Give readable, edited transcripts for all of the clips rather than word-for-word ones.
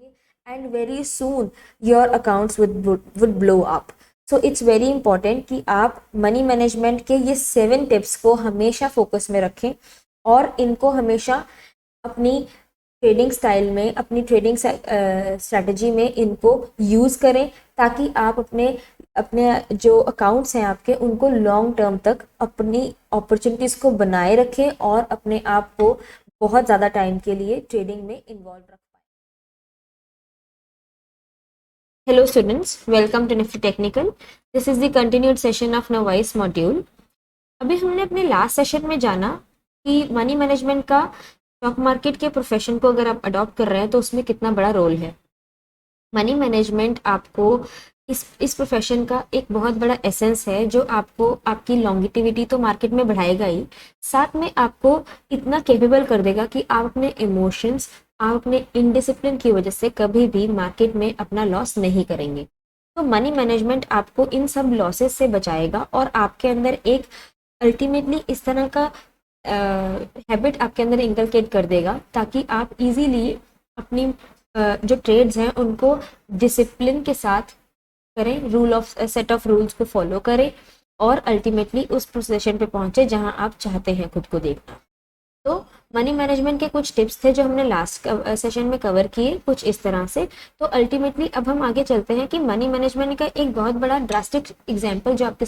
होंगे and very soon your accounts would blow up. So it's very important कि आप money management के ये 7 टिप्स को हमेशा फोकस में रखें और इनको हमेशा अपनी ट्रेडिंग स्टाइल में, अपनी ट्रेडिंग स्ट्रैटेजी में इनको यूज़ करें, ताकि आप अपने अपने जो अकाउंट्स हैं आपके, उनको लॉन्ग टर्म तक अपनी अपॉर्चुनिटीज़ को बनाए रखें और अपने आप को बहुत ज़्यादा टाइम के लिए ट्रेडिंग में इन्वॉल्व रख पाए। Hello students, welcome to Nifty technical. This is the continued session of novice module. अभी हमने अपने लास्ट सेशन में जाना कि मनी मैनेजमेंट का स्टॉक मार्केट के प्रोफेशन को अगर आप अडॉप्ट कर रहे हैं तो उसमें कितना बड़ा रोल है। मनी मैनेजमेंट आपको इस प्रोफेशन का एक बहुत बड़ा एसेंस है, जो आपको आपकी लॉन्गिटिविटी तो मार्केट में बढ़ाएगा ही, साथ में आपको इतना कैपेबल कर देगा कि आप अपने इमोशंस, आप अपने इनडिसिप्लिन की वजह से कभी भी मार्केट में अपना लॉस नहीं करेंगे। तो मनी मैनेजमेंट आपको इन सब लॉसेस से बचाएगा और आपके अंदर एक अल्टीमेटली इस तरह का हैबिट आपके अंदर इंकलकेट कर देगा, ताकि आप इजीली अपनी जो ट्रेड्स हैं उनको डिसिप्लिन के साथ करें, rule of set of rules को फॉलो करें और अल्टीमेटली उस पोजीशन पे पहुंचे जहां आप चाहते हैं खुद को देखना। तो मनी मैनेजमेंट के कुछ टिप्स थे जो हमने लास्ट सेशन में कवर किए कुछ इस तरह से। तो अल्टीमेटली अब हम आगे चलते हैं कि मनी मैनेजमेंट का एक बहुत बड़ा ड्रास्टिक एग्जांपल जो आपके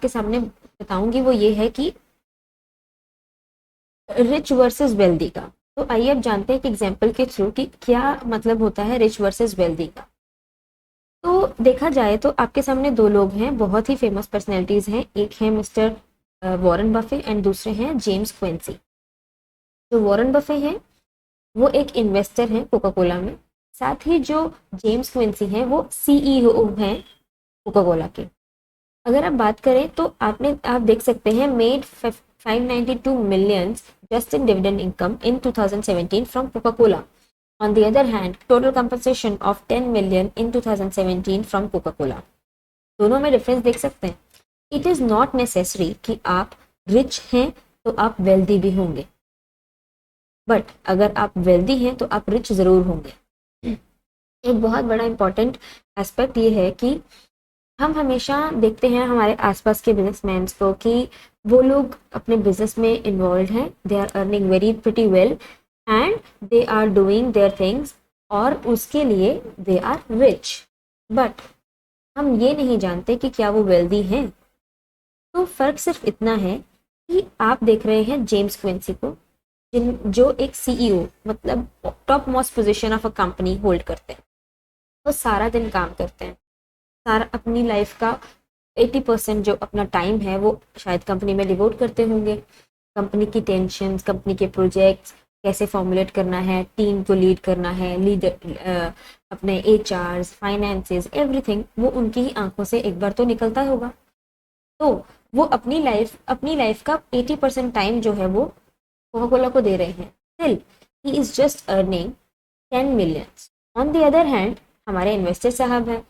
सामने बताऊंगी वो ये है कि रिच वर्सेस वेल्दी का। तो आइए अब जानते हैं कि एग्जांपल के थ्रू कि क्या मतलब होता है रिच वर्सेस वेल्दी का। तो देखा जाए तो आपके सामने दो लोग हैं, बहुत ही फेमस पर्सनैलिटीज हैं। एक है मिस्टर वॉरेन बफे एंड दूसरे हैं जेम्स क्विंसी। जो वॉरेन बफे हैं वो एक इन्वेस्टर हैं कोका कोला में, साथ ही जो जेम्स क्विंसी हैं वो सीईओ हैं कोका कोला के। अगर आप बात करें तो आप देख सकते हैं made 592 million just in dividend income in 2017 from Coca-Cola. On the other hand, total compensation of 10 million in 2017 from Coca-Cola. दोनों में डिफरेंस देख सकते हैं। इट इज नॉट नेसेसरी कि आप रिच हैं तो आप वेल्दी भी होंगे, बट अगर आप वेल्दी हैं तो आप रिच जरूर होंगे। एक बहुत बड़ा इंपॉर्टेंट एस्पेक्ट ये है कि हम हमेशा देखते हैं हमारे आसपास के बिजनेसमैन को कि वो लोग अपने बिजनेस में इन्वॉल्व हैं, they are earning very pretty well and they are doing their things और उसके लिए दे आर रिच, बट हम ये नहीं जानते कि क्या वो वेल्दी हैं। तो फर्क सिर्फ इतना है कि आप देख रहे हैं जेम्स क्विंसी को, जो एक सीईओ मतलब top most position of a company hold करते हैं। वो सारा दिन काम करते हैं, सारा अपनी लाइफ का 80% जो अपना टाइम है वो शायद कंपनी में डिवोट करते होंगे। कंपनी की टेंशन, कंपनी के प्रोजेक्ट्स कैसे फॉर्मुलेट करना है, टीम को लीड करना है, लीडर अपने एचआर्स, फाइनेंसेस, एवरीथिंग वो उनकी ही आंखों से एक बार तो निकलता होगा। तो वो अपनी लाइफ का 80% टाइम जो है वो कोका कोला को दे रहे हैं। Still he is just earning 10 million। On the other hand हमारे इन्वेस्टर साहब हैं,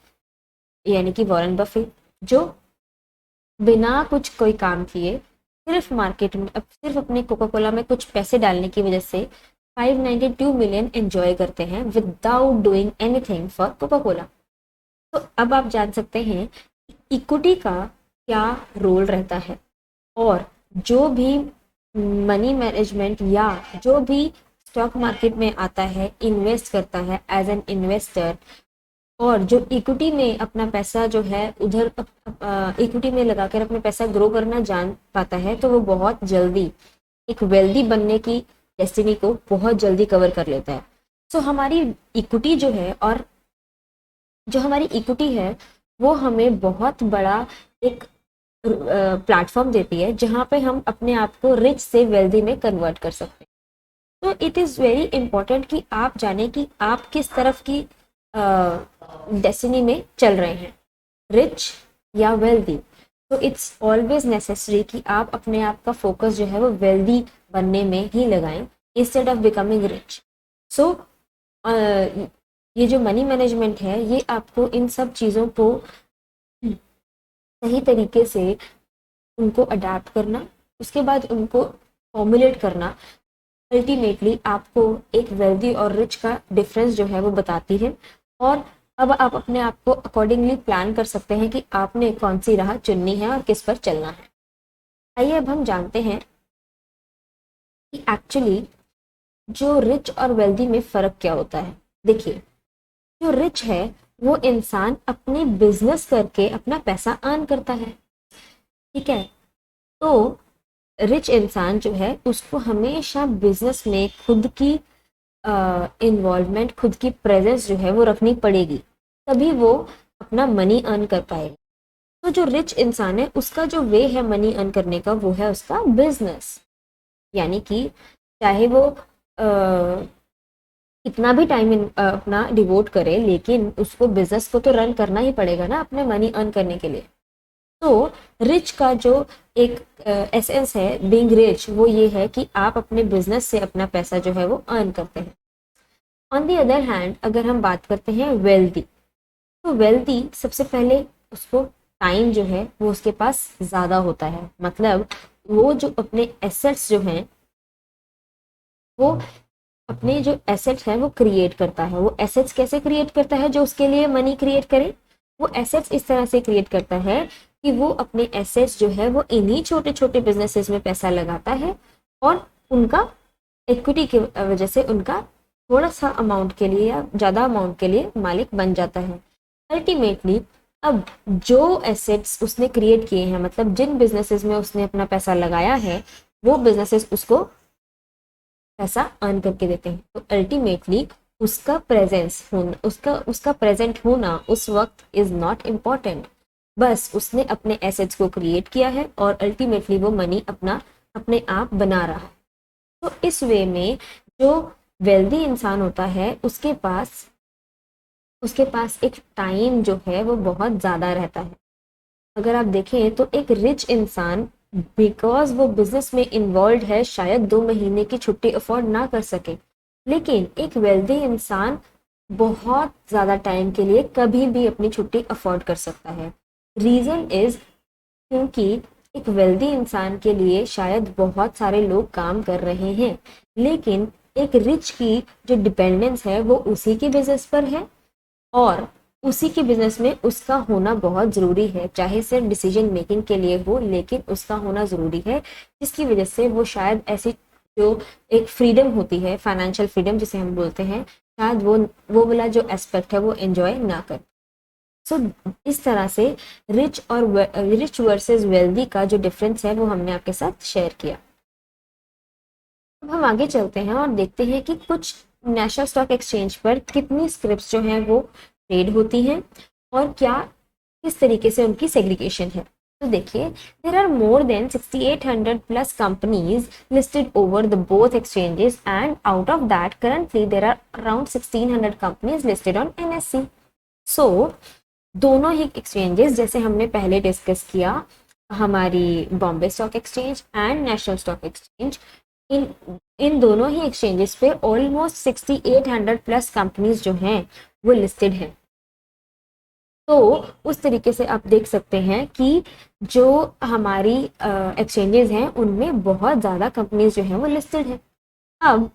यानी कि वॉरेन बफे, जो बिना कुछ कोई काम किए सिर्फ मार्केट में सिर्फ अपने कोका कोला में कुछ पैसे डालने की वजह से 592 million एंजॉय करते हैं without doing anything for Coca Cola. तो अब आप जान सकते हैं इक्विटी का क्या रोल रहता है, और जो भी मनी मैनेजमेंट या जो भी स्टॉक मार्केट में आता है, इन्वेस्ट करता है एज एन इन्वेस्टर, और जो इक्विटी में अपना पैसा जो है उधर इक्विटी में लगाकर अपना पैसा ग्रो करना जान पाता है, तो वो बहुत जल्दी एक वेल्दी बनने की डेस्टिनी को बहुत जल्दी कवर कर लेता है। सो हमारी इक्विटी जो है, और जो हमारी इक्विटी है वो हमें बहुत बड़ा एक प्लेटफॉर्म देती है जहाँ पे हम अपने आप को रिच से वेल्दी में कन्वर्ट कर सकते हैं। तो इट इज़ वेरी इंपॉर्टेंट कि आप जाने कि आप किस तरफ की डेस्टिनी में चल रहे हैं, रिच या वेल्दी। तो इट्स ऑलवेज नेसेसरी कि आप अपने आप का फोकस जो है वो वेल्दी बनने में ही लगाएं इंस्टेड ऑफ बिकमिंग रिच। सो ये जो मनी मैनेजमेंट है ये आपको इन सब चीज़ों को सही तरीके से उनको अडेप्ट करना, उसके बाद उनको फॉर्मुलेट करना, अल्टीमेटली आपको एक वेल्दी और रिच का डिफरेंस जो है वो बताती है, और अब आप अपने आप को अकॉर्डिंगली प्लान कर सकते हैं कि आपने कौन सी राह चुननी है और किस पर चलना है। आइए अब हम जानते हैं कि एक्चुअली जो रिच और वेल्दी में फ़र्क क्या होता है। देखिए, जो रिच है वो इंसान अपने बिजनेस करके अपना पैसा अर्न करता है, ठीक है। तो रिच इंसान जो है उसको हमेशा बिजनेस में खुद की इन्वॉल्वमेंट, खुद की प्रेजेंस जो है वो रखनी पड़ेगी, तभी वो अपना मनी अर्न कर पाएगा। तो जो रिच इंसान है उसका जो वे है मनी अर्न करने का वो है उसका बिजनेस, यानी कि चाहे वो कितना भी टाइम अपना डिवोट करे, लेकिन उसको बिजनेस को तो रन करना ही पड़ेगा ना अपने मनी अर्न करने के लिए। तो रिच का जो एक एसेंस है बीइंग रिच, वो ये है कि आप अपने बिजनेस से अपना पैसा जो है वो अर्न करते हैं। ऑन दी अदर हैंड अगर हम बात करते हैं वेल्दी, तो वेल्दी सबसे पहले उसको टाइम जो है वो उसके पास ज़्यादा होता है, मतलब वो जो अपने एसेट्स जो हैं वो अपने जो एसेट्स हैं वो क्रिएट करता है। वो एसेट्स कैसे क्रिएट करता है जो उसके लिए मनी क्रिएट करे? वो एसेट्स इस तरह से क्रिएट करता है कि वो अपने एसेट्स जो है वो इन्हीं छोटे छोटे बिजनेसेस में पैसा लगाता है, और उनका इक्विटी की वजह से उनका थोड़ा सा अमाउंट के लिए या ज़्यादा अमाउंट के लिए मालिक बन जाता है। अल्टीमेटली अब जो एसेट्स उसने क्रिएट किए हैं, मतलब जिन बिजनेसेस में उसने अपना पैसा लगाया है, वो बिजनेसेस उसको पैसा अर्न करके देते हैं। तो अल्टीमेटली उसका प्रेजेंस होना, उसका प्रेजेंट होना उस वक्त इज नॉट इम्पॉर्टेंट, बस उसने अपने एसेट्स को क्रिएट किया है और अल्टीमेटली वो मनी अपने आप बना रहा है। तो इस वे में जो वेल्दी इंसान होता है उसके पास एक टाइम जो है वो बहुत ज़्यादा रहता है। अगर आप देखें तो एक रिच इंसान, बिकॉज वो बिजनेस में इन्वॉल्व है, शायद 2 महीने की छुट्टी अफोर्ड ना कर सके, लेकिन एक वेल्दी इंसान बहुत ज़्यादा टाइम के लिए कभी भी अपनी छुट्टी अफोर्ड कर सकता है। रीज़न इज क्योंकि एक वेल्दी इंसान के लिए शायद बहुत सारे लोग काम कर रहे हैं, लेकिन एक रिच की जो डिपेंडेंस है वो उसी के बिजनेस पर है, और उसी के बिजनेस में उसका होना बहुत ज़रूरी है, चाहे सिर्फ डिसीजन मेकिंग के लिए हो, लेकिन उसका होना ज़रूरी है, जिसकी वजह से वो शायद ऐसी जो एक फ्रीडम होती है, फाइनेंशियल फ्रीडम जिसे हम बोलते हैं, शायद वो वाला जो एस्पेक्ट है वो एंजॉय ना कर। सो इस तरह से रिच वर्सेस वेल्दी का जो डिफरेंस है वो हमने आपके साथ शेयर किया। अब हम आगे चलते हैं और देखते हैं कि कुछ नेशनल स्टॉक एक्सचेंज पर कितनी स्क्रिप्ट्स जो हैं वो ट्रेड होती हैं और किस तरीके से उनकी सेग्रीगेशन है। तो देखिए, there are more than 6800 plus companies listed over the both exchanges, and out of that currently there are around 1600 companies listed on NSE। So दोनों ही एक्सचेंजेस, जैसे हमने पहले डिस्कस किया, हमारी Bombay stock exchange and national stock exchange, इन इन दोनों ही एक्सचेंजेस पे ऑलमोस्ट 6800 प्लस कंपनीज जो हैं वो लिस्टेड हैं। तो उस तरीके से आप देख सकते हैं कि जो हमारी एक्सचेंजेस हैं उनमें बहुत ज़्यादा कंपनीज जो हैं वो लिस्टेड हैं। अब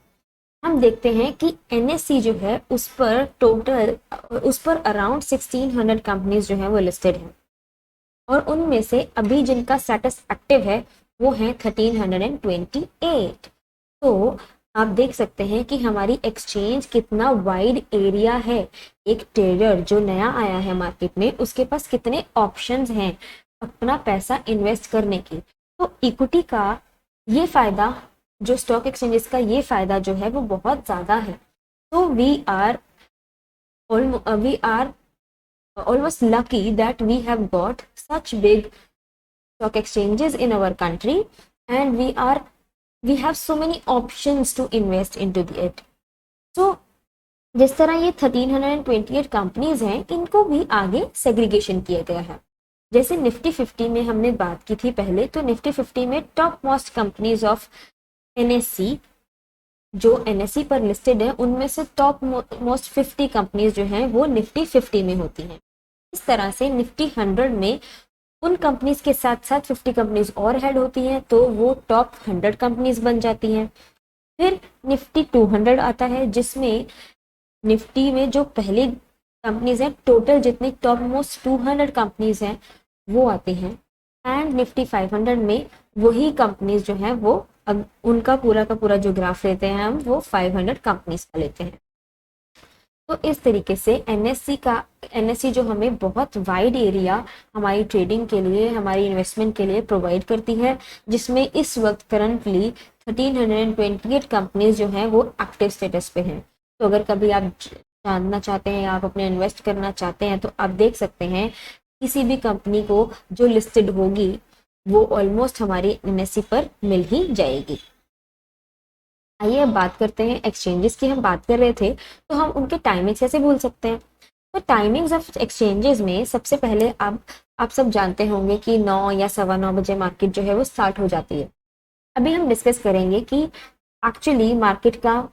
हम देखते हैं कि NSE जो है उस पर अराउंड 1600 कंपनीज जो हैं वो लिस्टेड हैं, और उनमें से अभी जिनका स्टेटस एक्टिव है वो है 1328। तो आप देख सकते हैं कि हमारी एक्सचेंज कितना वाइड एरिया है। एक ट्रेडर जो नया आया है मार्केट में, उसके पास कितने ऑप्शंस हैं अपना पैसा इन्वेस्ट करने की। तो इक्विटी का ये फायदा, जो स्टॉक एक्सचेंजेस का ये फायदा जो है वो बहुत ज़्यादा है। तो we are almost lucky that we have got such big stock exchanges in our country, and we have so many options to invest into it. So जिस तरह ये 1328 कंपनीज हैं, इनको भी आगे सेग्रीगेशन किया गया है। जैसे निफ्टी 50 में हमने बात की थी पहले, तो निफ्टी 50 में top most companies of NSE, जो NSE पर लिस्टेड है, उनमें से टॉप मोस्ट 50 कंपनीज जो हैं वो निफ्टी 50 में होती हैं। इस तरह से निफ्टी 100 में उन कंपनीज के साथ साथ 50 कंपनीज और हेड होती हैं, तो वो टॉप 100 कंपनीज बन जाती हैं। फिर निफ्टी 200 आता है, जिसमें निफ्टी में जो पहली कंपनीज हैं, टोटल जितनी टॉप मोस्ट 200 कंपनीज हैं वो आती हैं। एंड निफ्टी 500 में वही कंपनीज जो हैं वो उनका पूरा का पूरा जो ग्राफ लेते हैं हम, वो 500 कंपनीज का लेते हैं। तो इस तरीके से एनएससी जो हमें बहुत वाइड एरिया हमारी ट्रेडिंग के लिए, हमारी इन्वेस्टमेंट के लिए प्रोवाइड करती है, जिसमें इस वक्त करंटली 1328 कंपनीज जो हैं वो एक्टिव स्टेटस पे हैं। तो अगर कभी आप जानना चाहते हैं, आप अपने इन्वेस्ट करना चाहते हैं, तो आप देख सकते हैं किसी भी कंपनी को जो लिस्टेड होगी वो ऑलमोस्ट हमारी एनएससी पर मिल ही जाएगी। आइए अब बात करते हैं एक्सचेंजेस की। हम बात कर रहे थे तो हम उनके टाइमिंग्स कैसे भूल सकते हैं। तो टाइमिंग्स ऑफ एक्सचेंजेस में सबसे पहले आप सब जानते होंगे कि 9 या 9:15 बजे मार्केट जो है वो स्टार्ट हो जाती है। अभी हम डिस्कस करेंगे कि एक्चुअली मार्केट का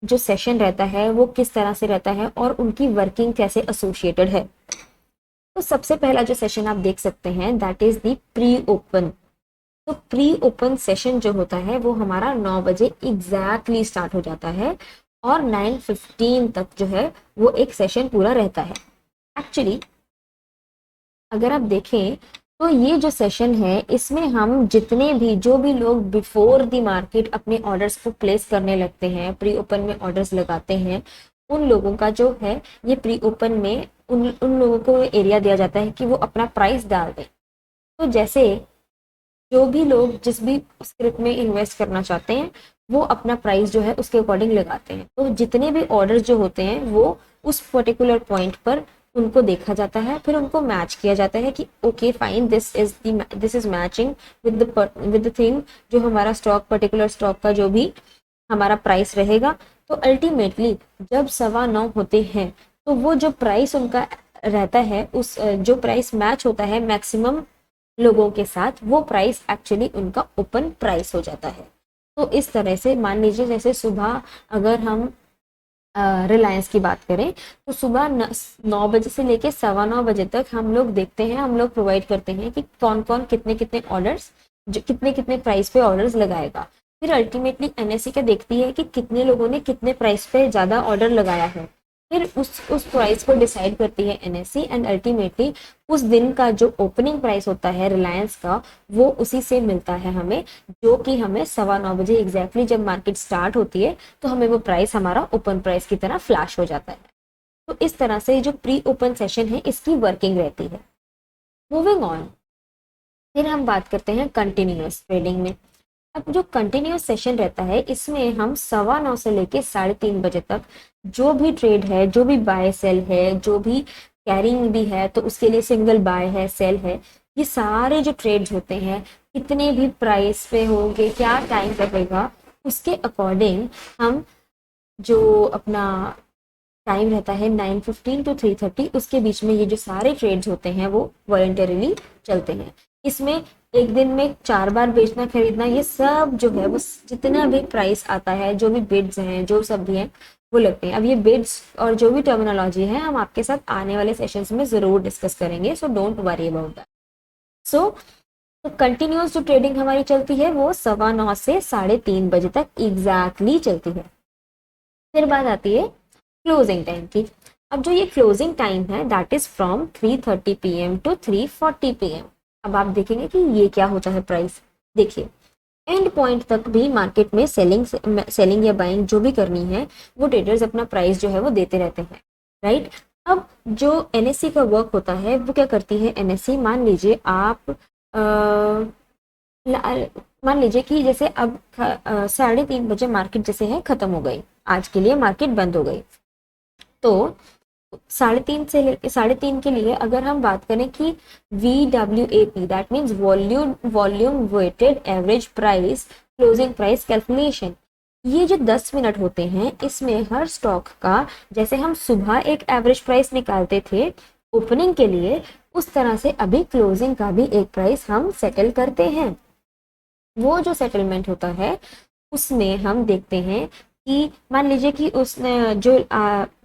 जो सेशन रहता है वो किस तरह से रहता है और उनकी वर्किंग कैसे एसोसिएटेड है। तो सबसे पहला जो सेशन आप देख सकते हैं that is the pre open. तो प्री ओपन सेशन जो होता है वो हमारा 9 बजे एग्जैक्टली स्टार्ट हो जाता है और 9:15 तक जो है वो एक सेशन पूरा रहता है। एक्चुअली अगर आप देखें तो ये जो सेशन है इसमें हम जितने भी जो भी लोग बिफोर द मार्केट अपने ऑर्डर्स को प्लेस करने लगते हैं, प्री ओपन में ऑर्डर्स लगाते हैं, उन लोगों का जो है ये प्री ओपन में उन लोगों को एरिया दिया जाता है कि वो अपना प्राइस डाल दें। तो जैसे जो भी लोग जिस भी स्क्रिप्ट में इन्वेस्ट करना चाहते हैं वो अपना प्राइस जो है उसके अकॉर्डिंग लगाते हैं। तो जितने भी ऑर्डर्स जो होते हैं वो उस पर्टिकुलर पॉइंट पर उनको देखा जाता है, फिर उनको मैच किया जाता है कि okay fine, this is matching with the thing जो हमारा स्टॉक, पर्टिकुलर स्टॉक का जो भी हमारा प्राइस रहेगा। तो अल्टीमेटली जब 9:15 होते हैं तो वो जो प्राइस उनका रहता है, उस जो प्राइस मैच होता है मैक्सिमम लोगों के साथ, वो प्राइस एक्चुअली उनका ओपन प्राइस हो जाता है। तो इस तरह से मान लीजिए जैसे सुबह अगर हम रिलायंस की बात करें तो सुबह 9 बजे से लेके 9:15 बजे तक हम लोग देखते हैं, हम लोग प्रोवाइड करते हैं कि कौन कौन कितने कितने ऑर्डर्स, जो कितने कितने प्राइस पे ऑर्डर्स लगाएगा। फिर अल्टीमेटली एनएससी क्या देखती है कि कितने लोगों ने कितने प्राइस पे ज़्यादा ऑर्डर लगाया है, फिर उस प्राइस को डिसाइड करती है एनएससी एंड अल्टीमेटली उस दिन का जो ओपनिंग प्राइस होता है रिलायंस का वो उसी से मिलता है हमें, जो कि हमें 9:15 बजे एग्जैक्टली जब मार्केट स्टार्ट होती है तो हमें वो प्राइस हमारा ओपन प्राइस की तरह फ्लैश हो जाता है। तो इस तरह से जो प्री ओपन सेशन है इसकी वर्किंग रहती है। मूविंग ऑन, फिर हम बात करते हैं कंटिन्यूअस ट्रेडिंग में। अब जो कंटिन्यूअस सेशन रहता है इसमें हम 9:15 से लेके 3:30 बजे तक जो भी ट्रेड है, जो भी बाय सेल है, जो भी कैरिंग भी है तो उसके लिए सिंगल बाय है, सेल है, ये सारे जो ट्रेड्स होते हैं कितने भी प्राइस पे होंगे, क्या टाइम रहेगा, उसके अकॉर्डिंग हम जो अपना टाइम रहता है 9:15 to 3:30 उसके बीच में ये जो सारे ट्रेड्स होते हैं वो वॉलंटरीली चलते हैं। इसमें एक दिन में 4 बार बेचना खरीदना ये सब जो है वो जितना भी प्राइस आता है, जो भी बिड्स हैं, जो सब भी हैं वो लगते हैं। अब ये बिड्स और जो भी टर्मिनोलॉजी है हम आपके साथ आने वाले सेशंस में जरूर डिस्कस करेंगे, so don't worry about that. So तो कंटिन्यूअस जो ट्रेडिंग हमारी चलती है वो 9:15 से 3:30 बजे तक एग्जैक्टली चलती है। फिर बात आती है क्लोजिंग टाइम की। अब जो ये क्लोजिंग टाइम है that is from 3:30 PM to 3:40 PM। अब आप देखेंगे कि ये क्या होता है प्राइस। देखिए एंड पॉइंट तक भी मार्केट में सेलिंग या बाइंग जो भी करनी है वो ट्रेडर्स अपना प्राइस जो है वो देते रहते हैं, राइट। अब जो एनएससी का वर्क होता है वो क्या करती है एनएससी, मान लीजिए आप मान लीजिए कि जैसे अब 3:30 बजे मार्केट जैसे है खत्म हो गई, आज के लिए मार्केट बंद हो गई। तो 3:30 से लेकर 3:30 के लिए अगर हम बात करें कि VWAP that means volume weighted average price closing price calculation, ये जो 10 मिनट होते हैं इसमें हर स्टॉक का जैसे हम सुबह एक एवरेज प्राइस निकालते थे ओपनिंग के लिए, उस तरह से अभी क्लोजिंग का भी एक प्राइस हम सेटल करते हैं। वो जो सेटलमेंट होता है उसमें हम देखते हैं कि मान लीजिए कि उसने जो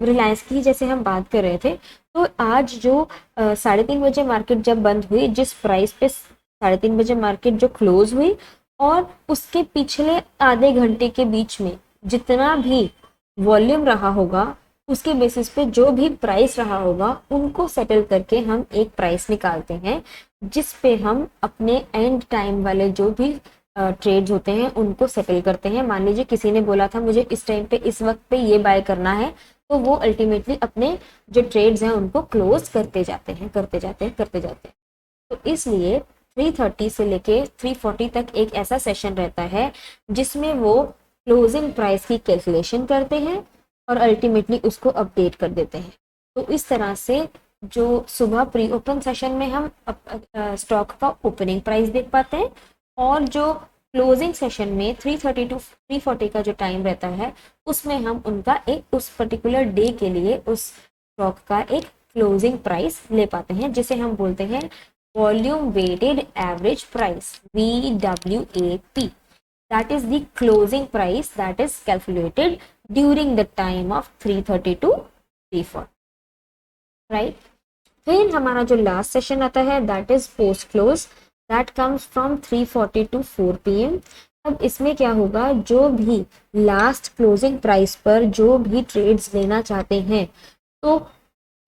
रिलायंस की जैसे हम बात कर रहे थे, तो आज जो 3:30 बजे मार्केट जब बंद हुई, जिस प्राइस पे 3:30 बजे मार्केट जो क्लोज हुई और उसके पिछले आधे घंटे के बीच में जितना भी वॉल्यूम रहा होगा उसके बेसिस पे जो भी प्राइस रहा होगा उनको सेटल करके हम एक प्राइस निकालते हैं, जिस पे हम अपने एंड टाइम वाले जो भी ट्रेड्स होते हैं उनको सेटल करते हैं। मान लीजिए किसी ने बोला था मुझे इस टाइम पे इस वक्त पे ये बाय करना है, तो वो अल्टीमेटली अपने जो ट्रेड्स हैं उनको क्लोज करते जाते हैं करते जाते हैं करते जाते हैं। तो इसलिए 3:30 से लेके 3:40 तक एक ऐसा सेशन रहता है जिसमें वो क्लोजिंग प्राइस की कैलकुलेशन करते हैं और अल्टीमेटली उसको अपडेट कर देते हैं। तो इस तरह से जो सुबह प्री ओपन सेशन में हम स्टॉक का ओपनिंग प्राइस देख पाते हैं, और जो क्लोजिंग सेशन में 3:30 टू 3:40 का जो टाइम रहता है उसमें हम उनका एक उस पर्टिकुलर डे के लिए उस स्टॉक का एक क्लोजिंग प्राइस ले पाते हैं, जिसे हम बोलते हैं volume weighted average price, VWAP. That is the closing price that is calculated during the time of 3:30 to 3:40, right? फिर हमारा जो लास्ट सेशन आता है that is post close, that comes from 3:40 to 4 PM. अब इसमें क्या होगा, जो भी लास्ट क्लोजिंग प्राइस पर जो भी ट्रेड्स लेना चाहते हैं तो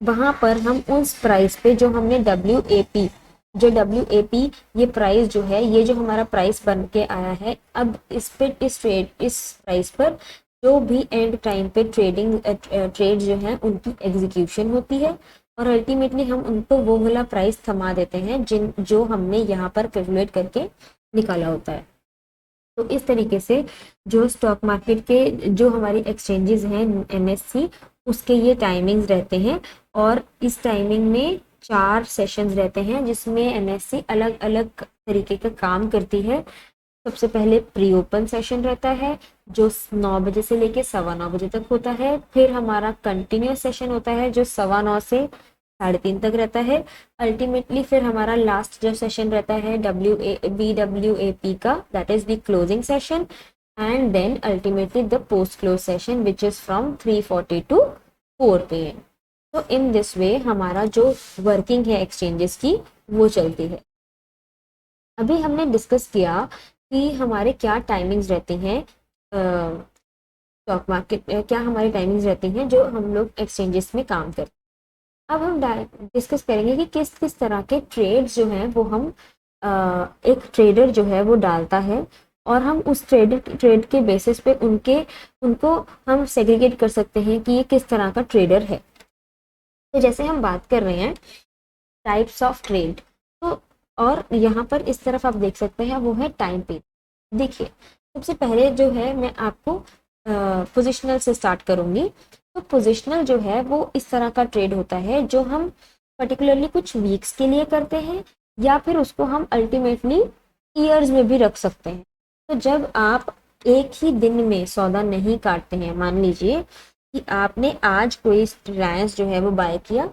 वहां पर हम उस प्राइस पे जो हमने WAP ये प्राइस जो है, ये जो हमारा प्राइस बन के आया है, अब इस प्राइस पर जो भी एंड टाइम पे ट्रेड जो है उनकी एग्जीक्यूशन होती है और अल्टीमेटली हम उनको वो वाला प्राइस थमा देते हैं जो हमने यहाँ पर कैलकुलेट करके निकाला होता है। तो इस तरीके से जो स्टॉक मार्केट के जो हमारी एक्सचेंजेस हैं NSE, उसके ये टाइमिंग्स रहते हैं और इस टाइमिंग में 4 सेशंस रहते हैं जिसमें NSE अलग अलग तरीके का काम करती है। सबसे पहले प्री ओपन सेशन रहता है जो 9 बजे से लेके 9:15 बजे तक होता है। फिर हमारा कंटिन्यूस सेशन होता है जो 9:15 से 3:30 तक रहता है। अल्टीमेटली फिर हमारा लास्ट जो सेशन रहता है BWAP का, that is the closing session, and then ultimately the post close session which is from 3:40 to 4 PM. तो इन दिस वे हमारा जो वर्किंग है एक्सचेंजेस की वो चलती है। अभी हमने डिस्कस किया कि हमारे क्या टाइमिंग्स रहती हैं स्टॉक मार्केट, क्या हमारी टाइमिंग्स रहती हैं जो हम लोग एक्सचेंजेस में काम करते हैं। अब हम डिस्कस करेंगे कि किस किस तरह के ट्रेड्स जो हैं वो हम एक ट्रेडर जो है वो डालता है और हम उस ट्रेड के बेसिस पे उनको हम सेग्रीगेट कर सकते हैं कि ये किस तरह का ट्रेडर है। तो जैसे हम बात कर रहे हैं टाइप्स ऑफ ट्रेड, तो और यहाँ पर इस तरफ आप देख सकते हैं वो है टाइम पीरियड। देखिए सबसे पहले जो है मैं आपको पोजिशनल से स्टार्ट करूंगी। तो पोजिशनल जो है वो इस तरह का ट्रेड होता है जो हम पर्टिकुलरली कुछ वीक्स के लिए करते हैं या फिर उसको हम अल्टीमेटली ईयर्स में भी रख सकते हैं। तो जब आप एक ही दिन में सौदा नहीं काटते हैं, मान लीजिए कि आपने आज कोई रिलायंस जो है वो बाय किया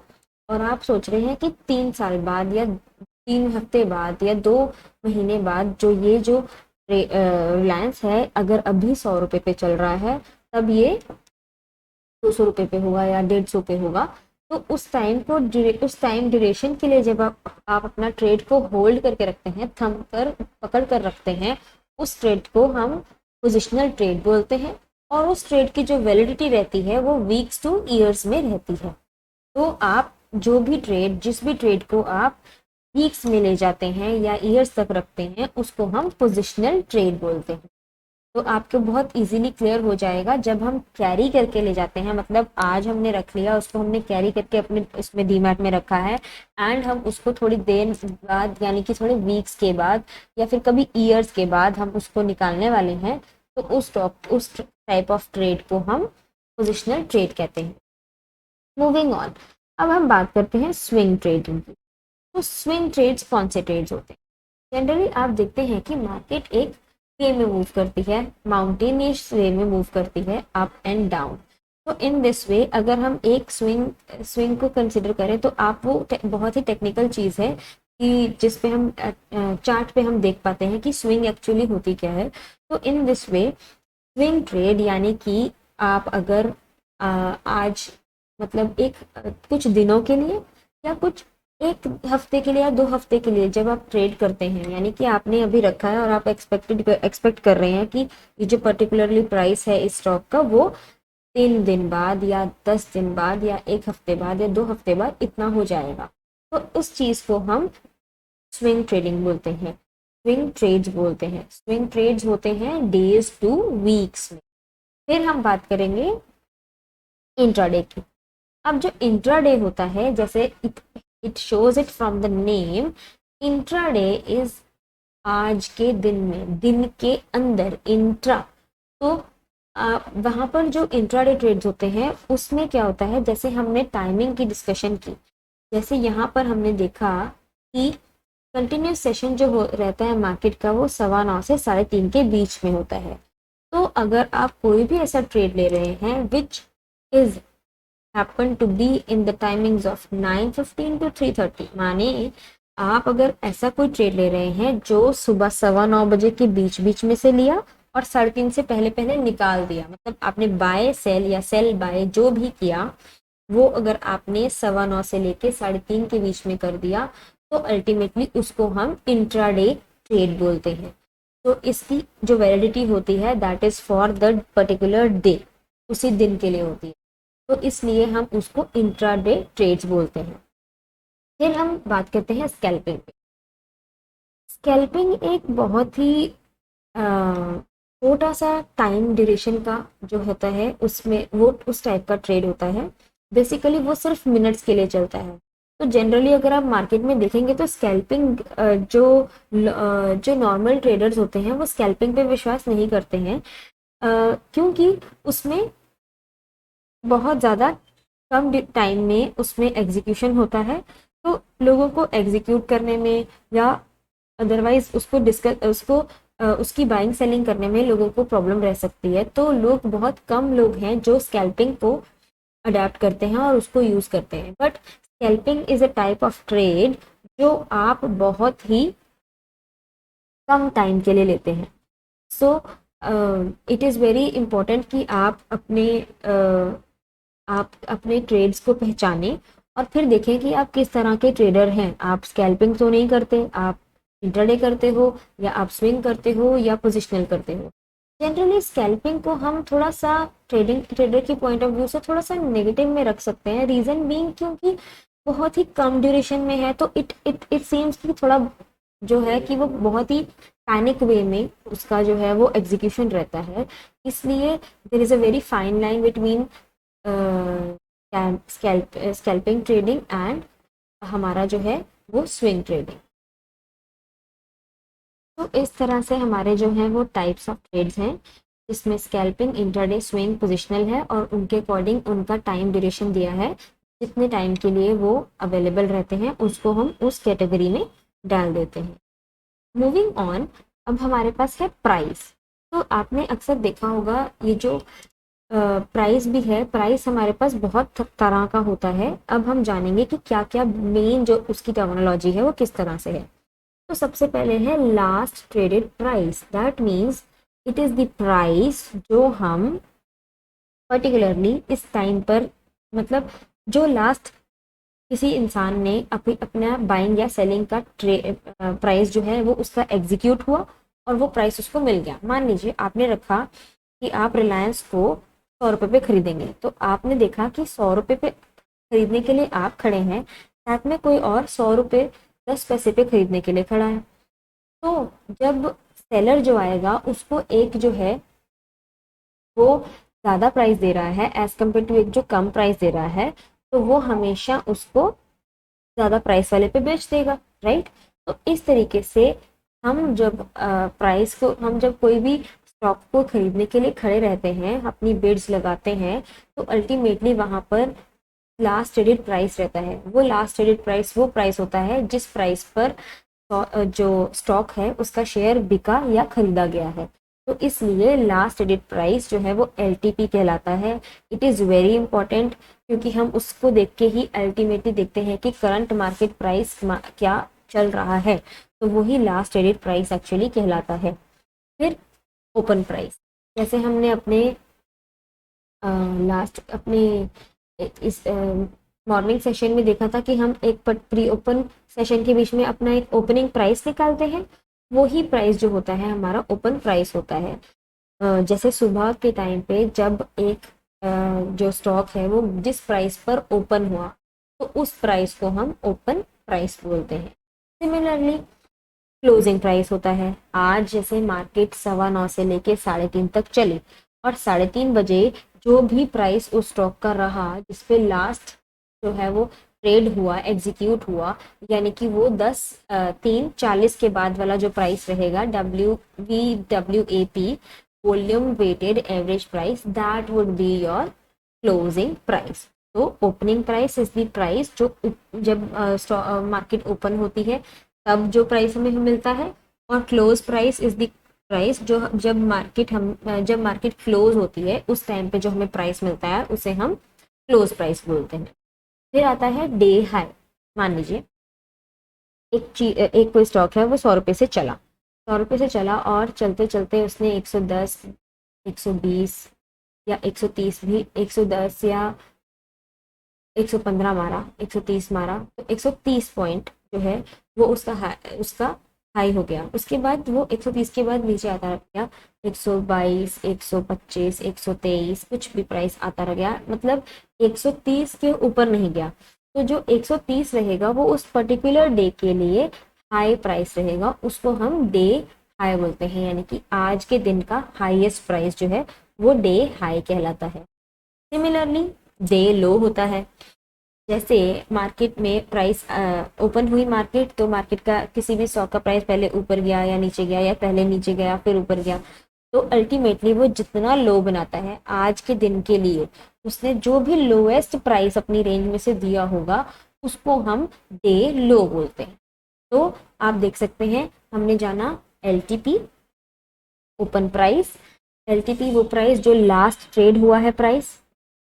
और आप सोच रहे हैं कि 3 साल बाद या 3 हफ्ते बाद या 2 महीने बाद जो रिलायंस है अगर अभी 100 रुपये पे चल रहा है तब ये 200 रुपये पे होगा या 150 पे होगा। तो उस टाइम ड्यूरेशन के लिए जब आप अपना ट्रेड को होल्ड करके रखते हैं, पकड़ कर रखते हैं, उस ट्रेड को हम पोजिशनल ट्रेड बोलते हैं और उस ट्रेड की जो वैलिडिटी रहती है वो वीक्स टू ईयर्स में रहती है। तो आप जिस भी ट्रेड को आप वीक्स में ले जाते हैं या ईयर्स तक रखते हैं उसको हम पोजिशनल ट्रेड बोलते हैं। तो आपको बहुत इजीली क्लियर हो जाएगा जब हम कैरी करके ले जाते हैं, मतलब आज हमने रख लिया, उसको हमने कैरी करके अपने इसमें डीमैट में रखा है एंड हम उसको थोड़ी देर बाद यानी कि थोड़े वीक्स के बाद या फिर कभी ईयर्स के बाद हम उसको निकालने वाले हैं, तो उस टाइप ऑफ ट्रेड को हम पोजिशनल ट्रेड कहते हैं। मूविंग ऑन, अब हम बात करते हैं स्विंग ट्रेडिंग की। तो स्विंग ट्रेड्स कौन से ट्रेड्स होते हैं? जनरली आप देखते हैं कि मार्केट एक वे में मूव करती है, माउंटेनियस वे में मूव करती है, अप एंड डाउन। तो इन दिस वे अगर हम एक स्विंग को कंसिडर करें तो आप वो बहुत ही टेक्निकल चीज़ है कि जिस पे हम चार्ट पे हम देख पाते हैं कि स्विंग एक्चुअली होती क्या है। तो in this way swing trade यानी कि आप अगर आज मतलब कुछ दिनों के लिए या कुछ एक हफ्ते के लिए या 2 हफ्ते के लिए जब आप ट्रेड करते हैं, यानी कि आपने अभी रखा है और आप एक्सपेक्ट कर रहे हैं कि ये जो पर्टिकुलरली प्राइस है इस स्टॉक का वो 3 दिन बाद या 10 दिन बाद या 1 हफ्ते बाद या 2 हफ्ते बाद इतना हो जाएगा, तो उस चीज को हम स्विंग ट्रेडिंग बोलते हैं, स्विंग ट्रेड्स बोलते हैं। स्विंग ट्रेड्स होते हैं डेज टू वीक्स में। फिर हम बात करेंगे इंट्राडे की। अब जो इंट्राडे होता है, जैसे it shows it from the name, intraday is आज के दिन में, दिन के अंदर इंट्रा। तो वहां पर जो इंट्राडे ट्रेड्स होते हैं उसमें क्या होता है, जैसे हमने टाइमिंग की डिस्कशन की, जैसे यहाँ पर हमने देखा कि कंटिन्यूस सेशन जो रहता है मार्केट का वो 9:15 से 3:30 के बीच में होता है। तो अगर आप कोई भी ऐसा ट्रेड ले रहे हैं which is happen to be in the timings of 9:15 to 3:30, माने आप अगर ऐसा कोई ट्रेड ले रहे हैं जो सुबह 9:15 बजे के बीच बीच में से लिया और 3:30 से पहले पहले निकाल दिया, मतलब आपने बाय सेल या सेल बाय जो भी किया वो अगर आपने 9:15 से लेके 3:30 के बीच में कर दिया, तो अल्टीमेटली उसको हम इंट्राडे ट्रेड बोलते हैं। तो इसकी जो वैलिडिटी होती है that is for the particular day, उसी दिन के लिए होती है, तो इसलिए हम उसको इंट्राडे ट्रेड्स बोलते हैं। फिर हम बात करते हैं स्कैल्पिंग पे। स्कैल्पिंग एक बहुत ही छोटा सा टाइम ड्यूरेशन का जो होता है, उसमें वो उस टाइप का ट्रेड होता है। बेसिकली वो सिर्फ मिनट्स के लिए चलता है। तो जनरली अगर आप मार्केट में देखेंगे तो स्कैल्पिंग जो नॉर्मल ट्रेडर्स होते हैं वो स्कैल्पिंग पे विश्वास नहीं करते हैं, क्योंकि उसमें बहुत ज़्यादा कम टाइम में उसमें एग्जीक्यूशन होता है। तो लोगों को एग्जीक्यूट करने में या अदरवाइज उसकी बाइंग सेलिंग करने में लोगों को प्रॉब्लम रह सकती है। तो लोग, बहुत कम लोग हैं जो स्कैल्पिंग को अडेप्ट करते हैं और उसको यूज करते हैं। But scalping is a type of trade जो आप बहुत ही कम टाइम के लिए लेते हैं। So it is very important कि आप अपने ट्रेड्स को पहचानें और फिर देखें कि आप किस तरह के ट्रेडर हैं। आप स्कैल्पिंग तो नहीं करते, आप इंट्राडे करते हो या आप स्विंग करते हो या पोजिशनल करते हो। जनरली स्कैल्पिंग को हम थोड़ा सा ट्रेडर की पॉइंट ऑफ व्यू से थोड़ा सा नेगेटिव में रख सकते हैं। रीजन बीइंग क्योंकि बहुत ही कम ड्यूरेशन में है, तो इट सीम्स कि थोड़ा जो है कि वो बहुत ही पैनिक वे में उसका जो है वो एग्जीक्यूशन रहता है। इसलिए there is a very fine line between scalping trading and हमारा जो है वो स्विंग ट्रेडिंग। तो इस तरह से हमारे जो हैं वो टाइप्स ऑफ ट्रेड्स हैं, जिसमें स्कैल्पिंग, इंट्राडे, स्विंग, पोजिशनल है और उनके अकॉर्डिंग उनका टाइम ड्यूरेशन दिया है। जितने टाइम के लिए वो अवेलेबल रहते हैं उसको हम उस कैटेगरी में डाल देते हैं। मूविंग ऑन, अब हमारे पास है प्राइस। तो आपने अक्सर देखा होगा ये जो प्राइस भी है, प्राइस हमारे पास बहुत तरह का होता है। अब हम जानेंगे कि क्या क्या मेन जो उसकी टर्मिनोलॉजी है वो किस तरह से है। तो सबसे पहले है last traded price, that means it is the price जो हम पर्टिकुलरली इस टाइम पर, मतलब जो लास्ट किसी इंसान ने अपना बाइंग या सेलिंग का प्राइस जो है वो उसका एग्जीक्यूट हुआ और वो प्राइस उसको मिल गया। मान लीजिए आपने रखा कि आप रिलायंस को 100 रुपये पे खरीदेंगे, तो आपने देखा कि 100 रुपये पे खरीदने के लिए आप खड़े हैं, साथ में कोई और 100 रुपये 10 पैसे पे खरीदने के लिए खड़ा है। तो जब सेलर जो आएगा उसको एक जो है वो ज़्यादा प्राइस दे रहा है एज कम्पेयर टू एक जो कम प्राइस दे रहा है, तो वो हमेशा उसको ज़्यादा प्राइस वाले पे बेच देगा, राइट। तो इस तरीके से हम जब हम जब कोई भी स्टॉक को खरीदने के लिए खड़े रहते हैं, अपनी बिड्स लगाते हैं, तो अल्टीमेटली वहाँ पर लास्ट ट्रेडेड प्राइस रहता है। वो लास्ट ट्रेडेड प्राइस वो प्राइस होता है जिस प्राइस पर जो स्टॉक है उसका शेयर बिका या खरीदा गया है। तो इसलिए लास्ट ट्रेडेड प्राइस जो है वो LTP कहलाता है। इट इज़ वेरी इंपॉर्टेंट क्योंकि हम उसको देख के ही अल्टीमेटली देखते हैं कि करंट मार्केट प्राइस क्या चल रहा है, तो वही लास्ट ट्रेडेड प्राइस एक्चुअली कहलाता है। फिर ओपन प्राइस, जैसे हमने अपने लास्ट अपने इस मॉर्निंग सेशन में देखा था कि हम एक प्री ओपन सेशन के बीच में अपना एक ओपनिंग प्राइस निकालते हैं, वही प्राइस जो होता है हमारा ओपन प्राइस होता है। जैसे सुबह के टाइम पे जब एक जो स्टॉक है वो जिस प्राइस पर ओपन हुआ तो उस प्राइस को हम ओपन प्राइस बोलते हैं। सिमिलरली क्लोजिंग प्राइस होता है। आज जैसे मार्केट 9:15 से लेके 3:30 तक चली और 3:30 बजे जो भी प्राइस उस स्टॉक का रहा जिसपे लास्ट जो है वो ट्रेड हुआ, एग्जीक्यूट हुआ, यानी कि वो 3:40 के बाद वाला जो प्राइस रहेगा WVWAP, volume weighted average price, that would be your closing price. तो opening price is the price जो जब मार्केट ओपन होती है तब जो प्राइस हमें मिलता है, और close price is the price जो जब मार्केट क्लोज होती है उस टाइम पे जो हमें प्राइस मिलता है उसे हम क्लोज प्राइस बोलते हैं। फिर आता है डे हाई। मान लीजिए एक कोई स्टॉक है वो 100 रुपये से चला, 100 रुपये से चला और चलते चलते उसने 110, 120 या 130 भी, 110 या 115 मारा, 130 मारा, तो 130 पॉइंट जो है वो उसका हाई हो गया। उसके बाद वो 130 के बाद नीचे आता रह गया, 122, 125, 123, कुछ भी प्राइस आता रह गया, मतलब 130 के ऊपर नहीं गया। तो जो 130 रहेगा वो उस पर्टिकुलर डे के लिए हाई प्राइस रहेगा, उसको हम डे हाई बोलते हैं, यानी कि आज के दिन का हाईएस्ट प्राइस जो है वो डे हाई कहलाता है। सिमिलरली डे लो होता है। जैसे मार्केट में प्राइस ओपन हुई मार्केट, तो मार्केट का किसी भी स्टॉक का प्राइस पहले ऊपर गया या नीचे गया, या पहले नीचे गया फिर ऊपर गया, तो अल्टीमेटली वो जितना लो बनाता है आज के दिन के लिए, उसने जो भी लोएस्ट प्राइस अपनी रेंज में से दिया होगा उसको हम डे लो बोलते हैं। तो आप देख सकते हैं हमने जाना LTP ओपन प्राइस, LTP वो प्राइस जो लास्ट ट्रेड हुआ है price,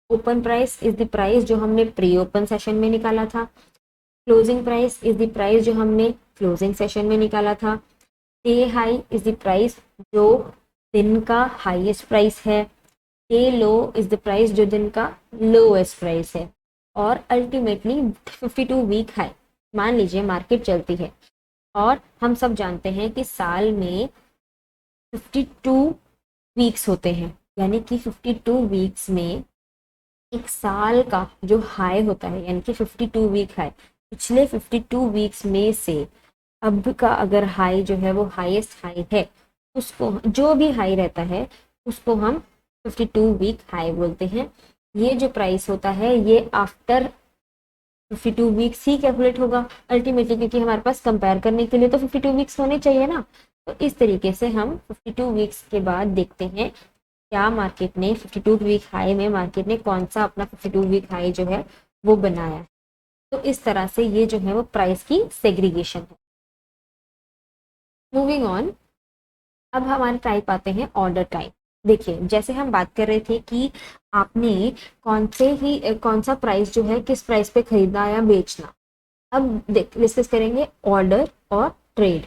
open price is the price जो हमने प्री ओपन सेशन में निकाला था, closing price is the price जो हमने क्लोजिंग सेशन में निकाला था, day high is the price जो दिन का हाईएस्ट प्राइस है, day low is the price जो दिन का लोएस्ट प्राइस है, और अल्टीमेटली 52 वीक हाई। मान लीजिए मार्केट चलती है और हम सब जानते हैं कि साल में 52 वीक्स होते हैं, यानी कि 52 वीक्स में एक साल का जो हाई होता है, यानी कि 52 वीक हाई, पिछले 52 वीक्स में से अब का अगर हाई जो है वो हाईएस्ट हाई है, उसको जो भी हाई रहता है उसको हम 52 वीक हाई बोलते हैं। ये जो प्राइस होता है ये आफ्टर 52 वीक्स ही कैलकुलेट होगा अल्टीमेटली, क्योंकि हमारे पास कंपेयर करने के लिए तो 52 वीक्स होने चाहिए ना। तो इस तरीके से हम 52 वीक्स के बाद देखते हैं क्या मार्केट ने 52 वीक हाई में मार्केट ने कौन सा अपना 52 वीक हाई जो है वो बनाया है। तो इस तरह से ये जो है वो प्राइस की सेग्रीगेशन है। मूविंग ऑन, अब हमारे टाइप आते हैं ऑर्डर टाइप। देखिए जैसे हम बात कर रहे थे कि आपने कौन सा प्राइस जो है किस प्राइस पे खरीदना या बेचना। अब डिस्कस करेंगे ऑर्डर और ट्रेड।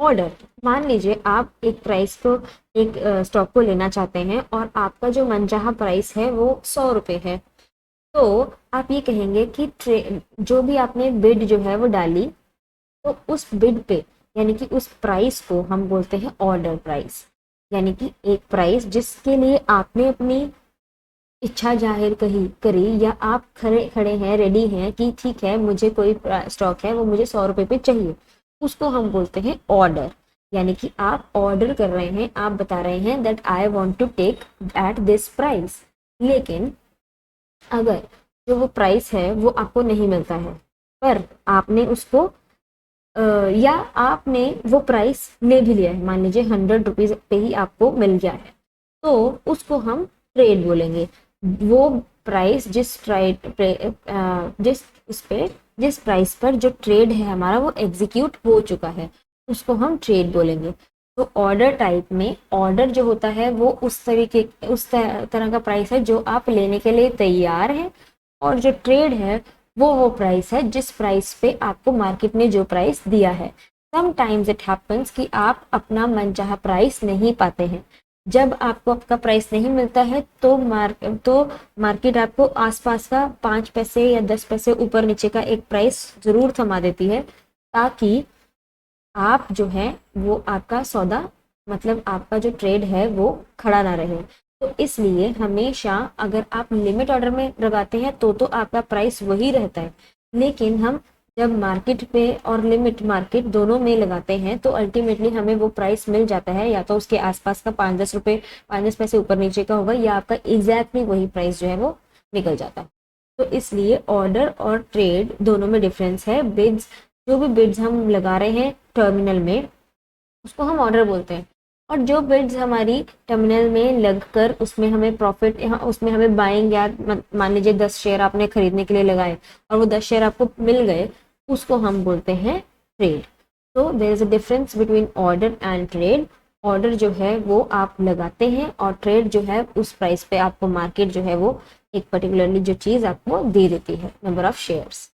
ऑर्डर, मान लीजिए आप एक प्राइस को एक स्टॉक को लेना चाहते हैं और आपका जो मनचाहा प्राइस है वो 100 रुपये है, तो आप ये कहेंगे कि जो भी आपने बिड जो है वो डाली, तो उस बिड पे यानी कि उस प्राइस को हम बोलते हैं ऑर्डर प्राइस, यानी कि एक प्राइस जिसके लिए आपने अपनी इच्छा जाहिर करी या आप खड़े हैं, रेडी हैं कि ठीक है मुझे कोई स्टॉक है वो मुझे 100 रुपये पे चाहिए, उसको हम बोलते हैं ऑर्डर। यानी कि आप ऑर्डर कर रहे हैं, आप बता रहे हैं that I want to take at this price, लेकिन अगर जो वो प्राइस है वो आपको नहीं मिलता है, पर आपने उसको या आपने वो प्राइस ले भी लिया है, मान लीजिए 100 रुपीज पे ही आपको मिल गया है, तो उसको हम ट्रेड बोलेंगे। वो प्राइस जिस प्राइस पर जो ट्रेड है हमारा वो एग्जीक्यूट हो चुका है, उसको हम ट्रेड बोलेंगे। तो ऑर्डर टाइप में ऑर्डर जो होता है वो उस तरह का प्राइस है जो आप लेने के लिए तैयार हैं, और जो ट्रेड है वो प्राइस है जिस प्राइस पे आपको मार्केट ने जो प्राइस दिया है। समटाइम्स इट हैपेंस कि आप अपना मनचाहा प्राइस नहीं पाते हैं, जब आपको आपका प्राइस नहीं मिलता है तो मार्केट आपको आसपास का 5 पैसे या 10 पैसे ऊपर नीचे का एक प्राइस जरूर थमा देती है, ताकि आप जो है वो आपका सौदा मतलब आपका जो ट्रेड है वो खड़ा ना रहे। तो इसलिए हमेशा अगर आप लिमिट ऑर्डर में लगाते हैं तो आपका प्राइस वही रहता है, लेकिन हम जब मार्केट पे और लिमिट मार्केट दोनों में लगाते हैं तो अल्टीमेटली हमें वो प्राइस मिल जाता है, या तो उसके आसपास का 5-10 रुपए 5-10 पैसे ऊपर नीचे का होगा, या आपका एग्जैक्टली वही प्राइस जो है वो निकल जाता है। तो इसलिए ऑर्डर और ट्रेड दोनों में डिफरेंस है। बिड्स, जो भी बिड्स हम लगा रहे हैं टर्मिनल में उसको हम ऑर्डर बोलते हैं, और जो बिड्स हमारी टर्मिनल में लगकर उसमें हमें प्रॉफिट उसमें हमें बाइंग या मान लीजिए 10 शेयर आपने खरीदने के लिए लगाए और वो 10 शेयर आपको मिल गए, उसको हम बोलते हैं ट्रेड। तो there is a difference between order and trade. Order जो है वो आप लगाते हैं और ट्रेड जो है उस प्राइस पे आपको मार्केट जो है वो एक पर्टिकुलरली जो चीज आपको दे देती है, नंबर ऑफ शेयर्स।